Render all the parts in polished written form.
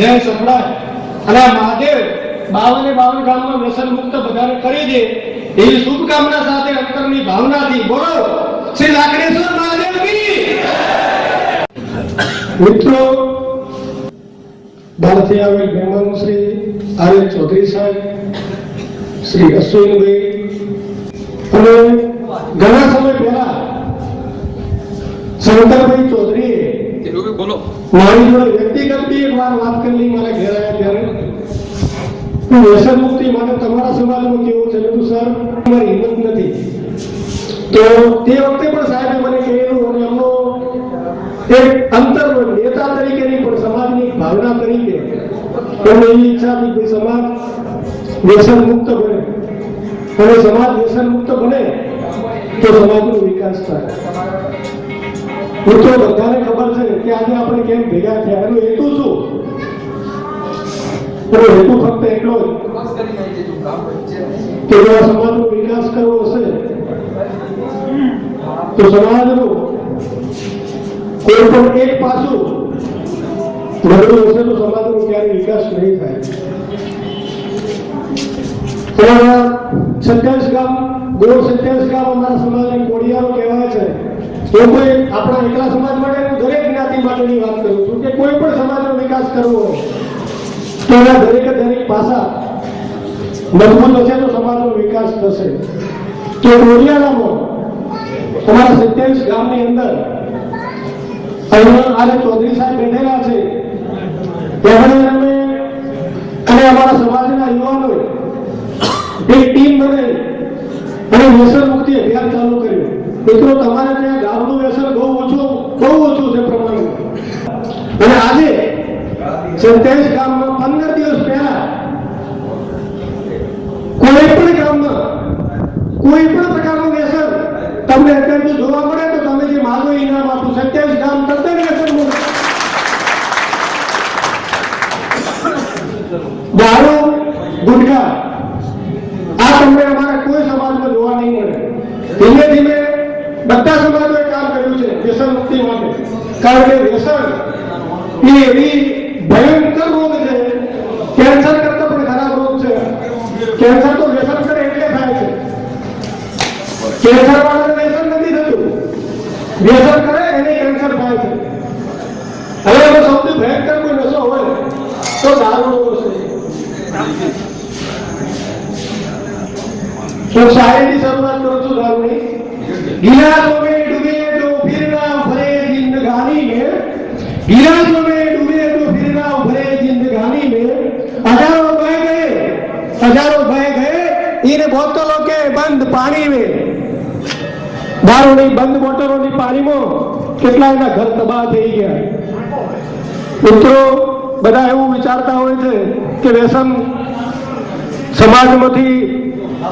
જય સંભળાય અને આ મહાદેવ 52 ગામમાં વ્યસન મુક્ત બધાને કરી દે એવી શુભકામના સાથે અંતરની ભાવનાથી બોલો શ્રી લાકડેશ્વર મહાદેવ કી મિત્રો બહારથી આવેલ મહેમાનો શ્રી આર ચૌધરી સાહેબ, શ્રી અશ્વિનભાઈ અને ઘણા સમય પહેલા શંકરભાઈ ચૌધરીએ મારી જોડે વ્યક્તિગત બી એક વાર વાત કરી મારા ઘેર આવ્યા ત્યારે વ્યસન મુક્તિ માટે તમારા સમાજમાં કેવું છે? બધું સર મારી હિંમત નથી. તો તે વખતે પણ સાહેબે મને કહેલું અને એમનો એક અંતર નેતા તરીકેની પણ સમાજની ભાવના તરીકે એમને એવી ઈચ્છા હતી કે સમાજ વ્યસન મુક્ત બને અને સમાજ વ્યસન મુક્ત બને તો સમાજનો વિકાસ થાય. મિત્રો બધાને ખબર છે કે આજે આપણે કેમ ભેગા થયા, એનો હેતુ શું? એનો હેતુ ફક્ત એટલો જ કે જો આ સમાજનો વિકાસ કરવો હશે તો સમાજનું કોઈ પણ એક પાસું નબળું હશે તો સમાજનો ક્યારેય વિકાસ નહીં થાય. 27 ગામ ગોળ 27 ગામ અમારા સમાજની કોડિયારો કહેવાય છે. તો કોઈ આપણા એકલા સમાજ માટે દરેક જ્ઞાતિ માટેની વાત કરું છું કે કોઈ પણ સમાજનો વિકાસ કરવો હોય તો એના દરેક પાસા મજબૂત હશે તો સમાજનો વિકાસ થશે. તો કોડિયારામાં અમારા 27 ગામની અંદર આજે ચૌધરી સાહેબ બેઠેલા છે, તેમણે અમે અને અમારા સમાજના યુવાનોએ એક ટીમ બનાવી અને વ્યસન મુક્તિ અભિયાન ચાલુ કર્યું. મિત્રો તમારે ત્યાં ગામનું વ્યસન બહુ ઓછું છે પ્રમાણમાં. અને આજે 27 ગામમાં 15 દિવસ પહેલા કોઈ પણ ગામમાં કોઈ પણ પ્રકારનું વ્યસન તમને અત્યારે જોવા મળે તો તમે જે માગો ઇનામ આપું. 27 ગામ તદ્દન વ્યસન મુક્ત. દારૂ, ગુટખા આ તમને અમારા કોઈ સમાજમાં જોવા નહીં મળે. ધીમે ધીમે બધા સમાજોએ કામ કર્યું છે વ્યસન મુક્તિ માટે, કારણ કે વ્યસન એ એવી ભયંકર રોગ છે, કેન્સર કરતા પણ ખરાબ રોગ છે. કેન્સર તો વ્યસન કરે એટલે થાય છે. કેન્સર વાળાને વ્યસન નથી થતું, વ્યસન કરે એને કેન્સર થાય છે. હવે એનો સૌથી ભયંકર કોઈ નશો હોય તો દારૂ છે. तो शायरी शुरुआत करो तो दारूनी गिलासों में डूबे तो फिर ना उभरे जिंदगानी में, गिलासों में डूबे तो फिर ना उभरे जिंदगानी में, हजारों बह गए इन बोतलों के बंद पानी में. દારૂની બંધ બોટલોની પાણીમાં કેટલાયના ઘર તબાહ થઈ ગયા. મિત્રો બધા એવું વિચારતા હોય છે કે વ્યસન સમાજમાંથી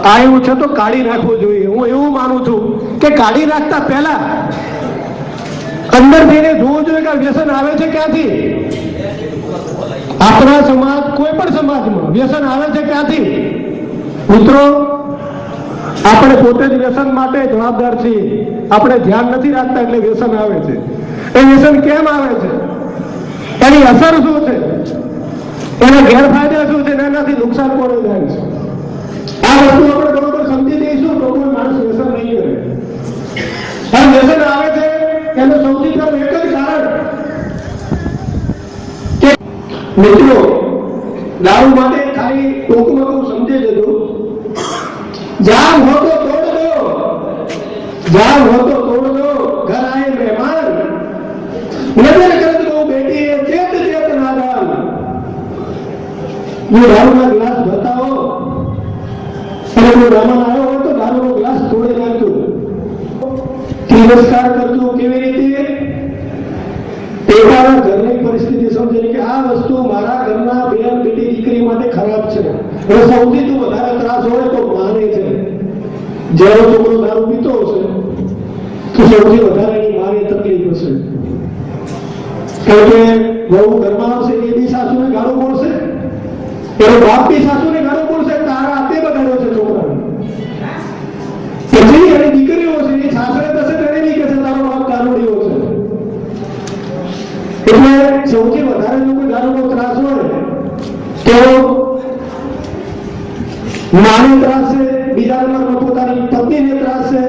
આવ્યું છે તો કાઢી નાખવું જોઈએ. હું એવું માનું છું કે કાઢી નાખતા પહેલા અંદર જઈને જોવું જોઈએ કે વ્યસન આવે છે ક્યાંથી. આપણા સમાજ કોઈ પણ સમાજમાં વ્યસન આવે છે ક્યાંથી? મિત્રો આપણે પોતે જ વ્યસન માટે જવાબદાર છીએ. આપણે ધ્યાન નથી રાખતા એટલે વ્યસન આવે છે. એ વ્યસન કેમ આવે છે, એની અસર શું છે, એના ગેરફાયદા શું છે, એનાથી નુકસાન કોને જાય છે, આ વસ્તુ આપણે બરોબર સમજી દઈશું તો કોઈ માણસ વ્યસન નહીં કરે. અને વ્યસન આવે છે એનું સૌથી પહેલું એક જ કારણ કે મિત્રો દારૂ માટે ખાલી ટૂંકમાં સમજી જજો. જામ હો તો તોડ દો, જામ હો તો તોડ દો, ઘર આए મહેમાન, નજર કર દો બેટી ચેત નાદાન. ये दारूના ગ્લાસ બતાવો અને કોઈ મહેમાન આવ્યો હોય તો દારૂનો ગ્લાસ તોડી નાખજો. તિરસ્કાર કરજો. કેવી રીતે? પોતાના ઘરની પરિસ્થિતિ સમજે કે આ વસ્તુ મારા ઘરના બેન બેટી દીકરી માટે ખરાબ છે. અને સૌથી તો વધારે ત્રાસ હોય તો માને છે. જેનો છોકરો દારૂ પીતો હશે તો સૌથી વધારે એની માને તકલીફ હશે. કારણ કે બહુ ઘરમાં આવશે એ બી સાસુને ગાળો બોલશે, એનો બાપ બી સાસુને ગાળો બોલશે, તારા હાથે બગાડ્યો છે છોકરાને. પછી એની દીકરીઓ છે એ સાસરે થશે તેને બી કહેશે તારો બાપ દારૂડિયો છે. એટલે સૌથી વધારે જો કોઈ દારૂનો ત્રાસ હોય તો માને ત્રાસ છે, બીજા નંબરમાં પોતાની પત્નીને ત્રાસ છે,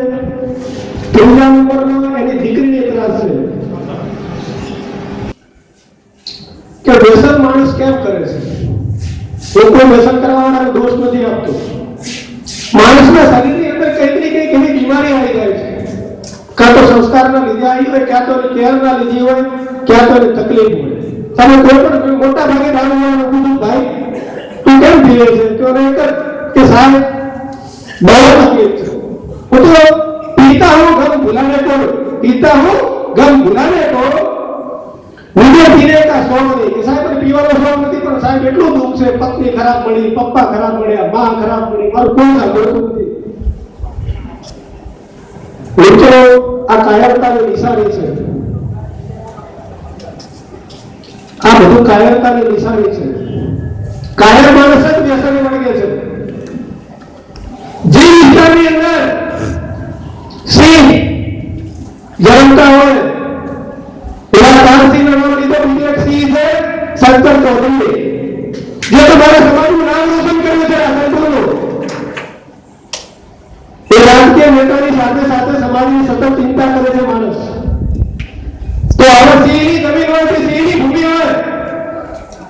ત્રીજા નંબરમાં એની દીકરીને ત્રાસ છે કે વ્યસન માણસ કેમ કરે છે. લોકો વ્યસન કરવાવાળાને દોષ નથી આપતો. માણસના શરીરની અંદર કંઈક ને કંઈક એવી બીમારી આવી જાય છે. કાં તો સંસ્કારના લીધે આવી હોય, ક્યાં તો કેરના લીધે હોય, ક્યાં તો તકલીફ હોય. તમે કોઈ પણ મોટા ભાગે દારૂવાળાને પૂછો, ભાઈ તું કેમ પીવે છે, તો એને એક કે સાહેબ બહુ તકલીફ છે, હું તો પીતા હું ગમ ભૂલાને को, पीता हूं गम भुलाने को, मुझे पीने का शौक नहीं कि साहब पीવાનો શોખ નથી, પણ સાહેબ એટલું દુઃખ છે, પત્ની ખરાબ મળી, પપ્પા ખરાબ મળ્યા, માં ખરાબ મળી, મારું કોઈ સાંભળતું નથી. મિત્રો આ કાયરતાની નિશાની છે. આ બધું કાયરતાની નિશાની છે. કાયર માણસ જ વ્યસની વળગે છે. જે વિસ્તારની અંદર સિંહ જન્મતા હોય એવા 4 સિંહનો નામ લીધો. બીજો એક સિંહ છે શંકર ચૌધરી, જે તમારા સમાજનું નામ રોશન કર્યું છે. આ સંતોનો એ રાજકીય નેતાની સાથે સાથે સમાજની સતત ચિંતા કરે છે માણસ. તો હવે સિંહની જમીન હોય કે સિંહની ભૂમિ હોય,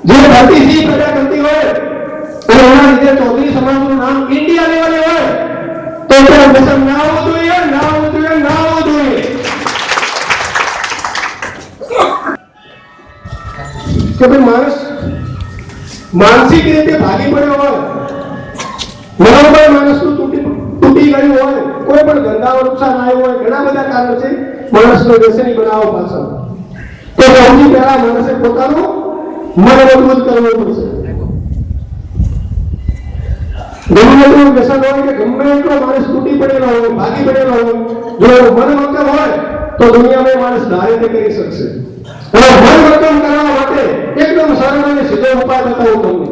જે ધરતી સિંહ પેદા કરતી હોય અને એના લીધે ચૌધરી સમાજનું નામ ઇન્ડિયા લેવલે હોય, તો ત્યાં વ્યસન ના હોવું જોઈએ, ના હોવું જોઈએ, ના હોવું જોઈએ. કે ભાઈ માણસ માનસિક રીતે ભાગી પડ્યો હોય, મનોબળ માણસનું તૂટી ગયું હોય, કોઈ પણ ધંધામાં નુકસાન આવ્યું હોય, ઘણા બધા કારણો છે માણસનો વ્યસની બનાવવા પાછળ. તો સૌથી પહેલા માણસે પોતાનું મન મજબૂત કરવું પડશે. ગમે એટલું વ્યસન હોય કે ગમે એટલો માણસ તૂટી પડેલો હોય, ભાગી પડેલો હોય, જો મન મક્કમ હોય તો દુનિયામાં માણસ ધારે કરી શકશે. અને મન મક્કમ કરવા માટે એકદમ સરળ અને સીધો ઉપાય બતાવું તમને.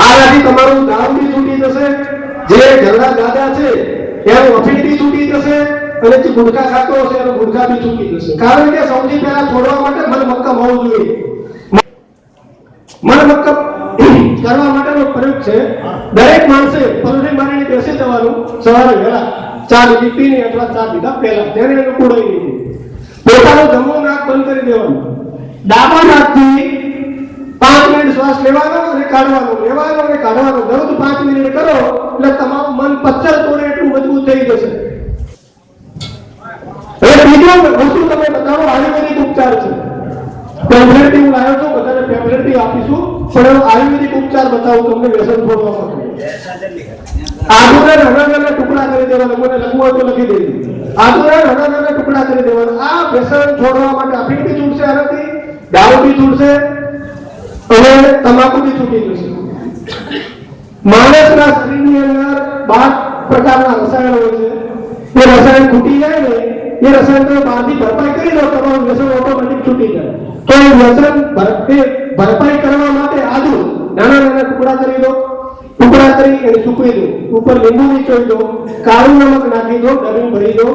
આનાથી તમારું દારૂ બી છૂટી જશે, જે ઘરડા દાદા છે એનું અફીણ બી છૂટી જશે, અને જે ગુટખા ખાતો હશે એનું ગુટખા બી છૂટી જશે. કારણ કે સૌથી પહેલા છોડવા માટે મન મક્કમ હોવું જોઈએ. મન મક્કમ કરવા માટેનો પ્રયોગ છે, દરેક માણસે પલટી મારીને બેસી જવાનું સવારે વહેલા, ચા પીને અથવા ચા પીધા પહેલા, તેને અનુકૂળ નહીં. પોતાનું જમવું નાક બંધ કરી દેવાનું, ડાબા નાકથી 5 મિનિટ શ્વાસ લેવાનો અને કાઢવાનો, લેવાનો અને કાઢવાનો. દરરોજ 5 મિનિટ કરો એટલે તમારું મન પથ્થર તોડે એટલું મજબૂત થઈ જશે. હવે બીજો વસ્તુ તમે બતાવો, આયુર્વેદિક ઉપચાર છે. પેમ્ફલેટ હું લાવ્યો છું, બધાને પેમ્ફલેટ આપીશું, પણ આયુર્વેદિક ઉપચાર બતાવું તમને વ્યસન છોડવા માટે. આદુના નાના નાના ટુકડા કરી દેવાના, મને લખવું હોય તો લખી દેજો. આદુના નાના નાના ટુકડા કરી દેવાના. આ વ્યસન છોડવા માટે અફીણ બી છૂટશે, આનાથી દારૂ બી છૂટશે અને તમાકુ બી છૂટી જશે. માણસના શરીરની અંદર 12 પ્રકારના રસાયણો હોય છે. એ રસાયણ ખૂટી જાય ને, એ રસાયણ તમે બહારથી ભરપાઈ કરી દો, તમારું વ્યસન ઓટોમેટિક છૂટી જાય. તો એ વ્યસન ભરપાઈ કરવા માટે આદુ નાના નાના ટુકડા કરી દો, ટુકડા કરી એને સૂકવી દો, ઉપર લીંબુ નીચોઈ દો, કાળું નમક નાખી દો, ડબી ભરી દો.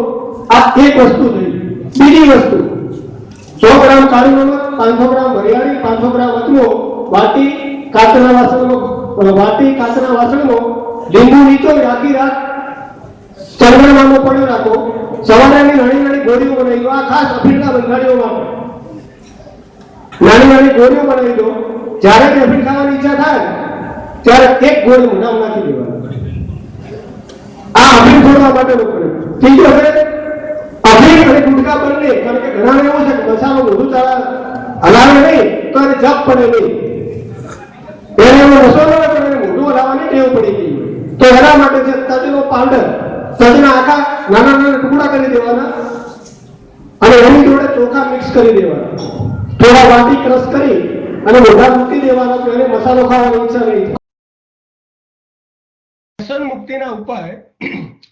આ એક વસ્તુ થઈ. બીજી વસ્તુ 100 ગ્રામ કાળું નમક, 500 ગ્રામ વરિયાળી, 500 ગ્રામ અજમો વાટી કાચના વાસણમાં લીંબુ નીચોઈ આખી રાત ચરણામાં પડ્યો રાખો. સવારે નાની નાની ગોળીઓ બનાવી દો. આ ખાસ અફીણના બંધાણીઓ માટે નાની નાની ગોળીઓ બનાવી દો. જ્યારે અફીણ ખાવાની ઈચ્છા થાય ત્યારે એક ગોળી મોઢામાં નાખી દેવાની. આ અફીણ છોડવા માટેનો પ્રયોગ. ત્રીજો છે અફીણ અને ગુટખા બંને. કારણ કે ઘણા એવું છે કે મસાલો બધું હલાવે નહીં તો એને જપ પડે નહીં, એને એવો રસો ન હોય પણ એને મોઢું હલાવવાની ટેવ પડી ગઈ. તો એના માટે છે તજનો પાવડર. તજના આખા નાના નાના ટુકડા કરી દેવાના અને એની જોડે ચોખા મિક્સ કરી દેવાના, થોડા વાટી ક્રશ કરી અને મોઢા મૂકી દેવાના. તો એને મસાલો ખાવાની ઈચ્છા નહીં. વ્યસન મુક્તિના ઉપાય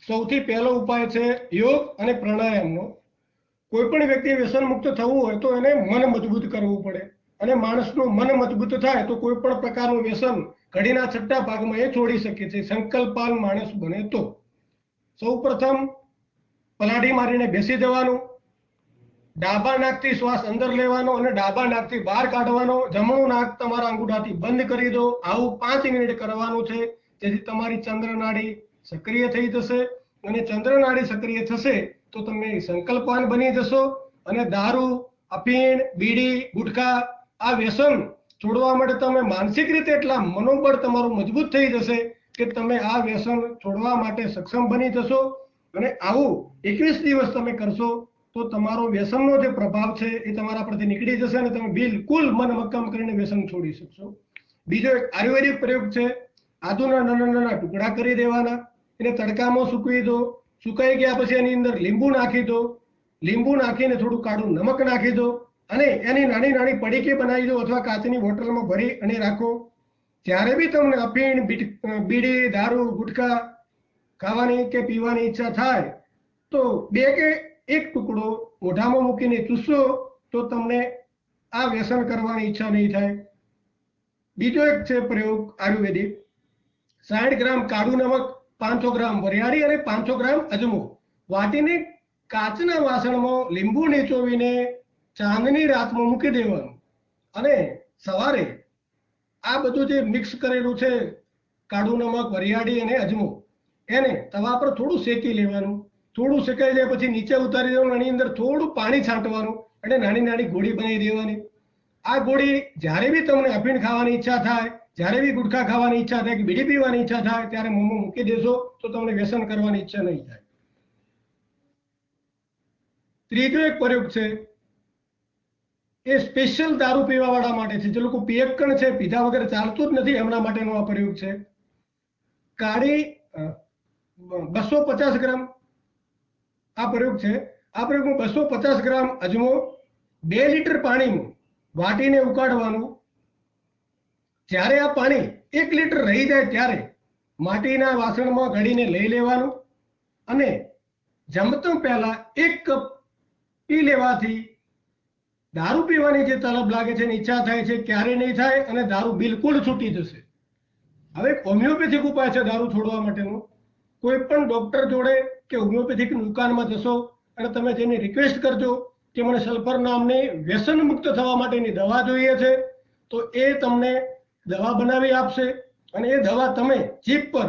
સૌથી પહેલો ઉપાય છે યોગ અને પ્રાણાયામનો. કોઈ પણ વ્યક્તિ વ્યસન મુક્ત થવું હોય તો એને મન મજબૂત કરવું પડે, અને માણસનું મન મજબૂત થાય તો કોઈ પણ પ્રકારનું વ્યસન ઘડીના છઠ્ઠા ભાગમાં એ છોડી શકે છે, સંકલ્પાન માણસ બને તો. સૌપ્રથમ પલાઠી મારીને બેસી જવાનું, ડાબા નાકથી શ્વાસ અંદર લેવાનો અને ડાબા નાકથી બહાર કાઢવાનો. જમણું નાક તમારા અંગૂઠાથી બંધ કરી દો. આવું 5 મિનિટ કરવાનું છે, જેથી તમારી ચંદ્ર નાડી સક્રિય થઈ જશે. અને ચંદ્ર નાડી સક્રિય થશે તો તમે સંકલ્પવાન બની જશો અને દારૂ, અફીણ, બીડી, ગુટખા આ વ્યસન છોડવા માટે તમે માનસિક રીતે એટલા મનોબળ તમારું મજબૂત થઈ જશે કે તમે આ વ્યસન છોડવા માટે સક્ષમ બની જશો. અને આવું 21 દિવસ તમે કરશો તો તમારો વ્યસનનો જે પ્રભાવ છે એ તમારા પરથી નીકળી જશે અને તમે બિલકુલ મન મક્કમ કરીને વ્યસન છોડી શકશો. બીજો એક આયુર્વેદિક પ્રયોગ છે. આદુના નાના નાના ટુકડા કરી દેવાના, એને તડકામાં સૂકવી દો. સુકાઈ ગયા પછી એની અંદર લીંબુ નાખી દો. લીંબુ નાખીને થોડું કાળું નમક નાખી દો અને એની નાની નાની પડીકી બનાવી દો અથવા કાચની બોટલમાં ભરી અને રાખો. જ્યારે બી તમને અફીણ, બીડી, દારૂ, ગુટખા ખાવાની કે પીવાની ઈચ્છા થાય તો 2 કે 1 ટુકડો મોઢામાં મૂકીને ચૂસો તો તમને આ વ્યસન કરવાની ઈચ્છા નહીં થાય. બીજો એક છે પ્રયોગ આયુર્વેદિક. 60 ગ્રામ કાળું નમક, 500 ગ્રામ વરિયાળી અને 500 ગ્રામ અજમો વાટીને કાચના વાસણમાં લીંબુ નીચોવીને ચાંદની રાતમાં મૂકી દેવાનું અને સવારે આ બધું જે મિક્સ કરેલું છે કાળું નમક, વરિયાળી અને અજમો એને તવા પર થોડું શેકી લેવાનું. થોડું શેકાઈ જાય પછી નીચે ઉતારી દેવાનું. એની અંદર થોડું પાણી છાંટવાનું અને નાની નાની ગોળી બનાવી દેવાની. આ ગોળી જ્યારે બી તમને અફીણ ખાવાની ઈચ્છા થાય, જ્યારે બી ગુટખા ખાવાની ઈચ્છા થાય કે બીડી પીવાની ઈચ્છા થાય ત્યારે મોંમાં મૂકી દેશો તો તમને વ્યસન કરવાની ઈચ્છા નહીં થાય. ત્રીજો એક પ્રયોગ છે એ સ્પેશિયલ દારૂ પીવા વાળા માટે છે. જે લોકો પિયક્કણ છે, પીધા વગર ચાલતું જ નથી, એમના માટેનો આ પ્રયોગ છે. કાળી 250 ગ્રામ આ પ્રયોગ છે. આ પ્રયોગમાં 250 ગ્રામ અજમો 2 લીટર પાણીમાં વાટીને ઉકાળવાનું. જ્યારે આ પાણી 1 લીટર રહી જાય ત્યારે માટીના વાસણમાં ઘડીને લઈ લેવાનું અને જમતા પહેલા 1 કપ પી લેવાથી દારૂ પીવાની જે તલબ લાગે છે એની ઈચ્છા થાય છે ક્યારે નહીં થાય અને દારૂ બિલકુલ છૂટી જશે. હવે હોમિયોપેથિક ઉપાય છે દારૂ છોડવા માટેનો. કોઈ પણ ડોક્ટર જોડે કે હોમિયોપેથિક દુકાનમાં જશો અને તમે જેની રિક્વેસ્ટ કરજો કે મને સલ્ફર નામની વ્યસન મુક્ત થવા માટેની દવા જોઈએ છે તો એ તમને દવા બનાવી આપશે અને એ દવા તમે જીભ પર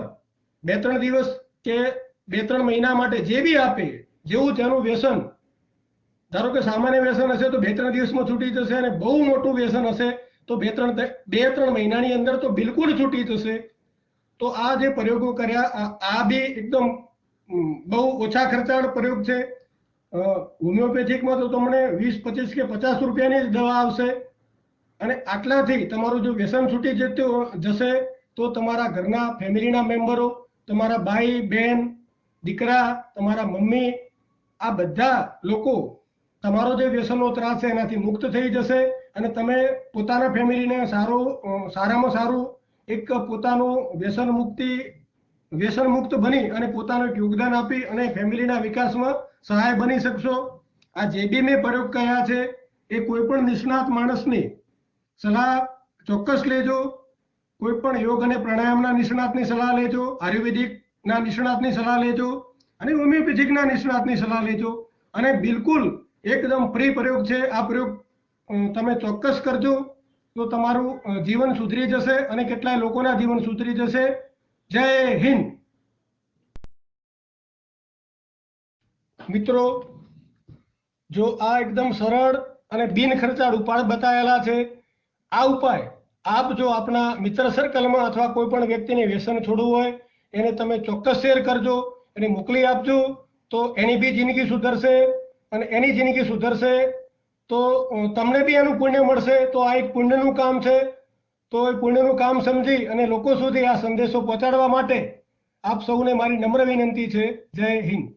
2-3 દિવસ કે 2-3 મહિના માટે જે બી આપે, જેવું તેનું વ્યસન, ધારો કે સામાન્ય વ્યસન હશે તો 2-3 દિવસમાં છૂટી જશે અને બહુ મોટું વ્યસન હશે તો 2-3 મહિનાની અંદર તો બિલકુલ છૂટી જશે. તો આ જે પ્રયોગો કર્યા આ બી એકદમ બહુ ઓછા ખર્ચાળ પ્રયોગ છે. હોમિયોપેથિકમાં તો તમને 20, 25 કે 50 રૂપિયાની જ દવા આવશે અને આટલાથી તમારું જો વ્યસન છૂટી જશે તો તમારા ઘરના ફેમિલીના મેમ્બરો, તમારા ભાઈ, બહેન, દીકરા, તમારા મમ્મી આ બધા લોકો તમારો જે વ્યસનનો ત્રાસ છે એનાથી મુક્ત થઈ જશે અને તમે પોતાના ફેમિલીને સારામાં સારું એક પોતાનું વ્યસન મુક્ત બની અને પોતાનું યોગદાન આપી અને ફેમિલીના વિકાસમાં સહાય બની શકશો. આ જે બી મેં પ્રયોગ કર્યા છે એ કોઈ પણ નિષ્ણાત માણસની સલાહ ચોક્કસ લેજો. કોઈ પણ યોગ અને પ્રાણાયામના નિષ્ણાતની સલાહ લેજો, આયુર્વેદિકના નિષ્ણાતની સલાહ લેજો અને હોમિયોપેથિકના નિષ્ણાતની સલાહ લેજો અને બિલકુલ એકદમ ફ્રી પ્રયોગ છે. આ પ્રયોગ તમે ચોક્કસ કરજો તો તમારું જીવન સુધરી જશે અને કેટલાય લોકોના જીવન સુધરી જશે. જય હિન્દ. મિત્રો, જો આ એકદમ સરળ અને બિન ખર્ચાળ ઉપાય બતાવેલા છે, આ ઉપાય આપ જો આપણા મિત્ર સર્કલમાં અથવા કોઈ પણ વ્યક્તિને વ્યસન છોડવું હોય એને તમે ચોક્કસ શેર કરજો, એને મોકલી આપજો તો એની બી જિંદગી સુધરશે અને એની જિંદગી સુધરશે તો તમને બી એનું પુણ્ય મળશે. તો આ એક પુણ્યનું કામ છે. તો એ પુણ્યનું કામ સમજી અને લોકો સુધી આ સંદેશો પહોંચાડવા માટે આપ સૌને મારી નમ્ર વિનંતી છે. જય હિન્દ.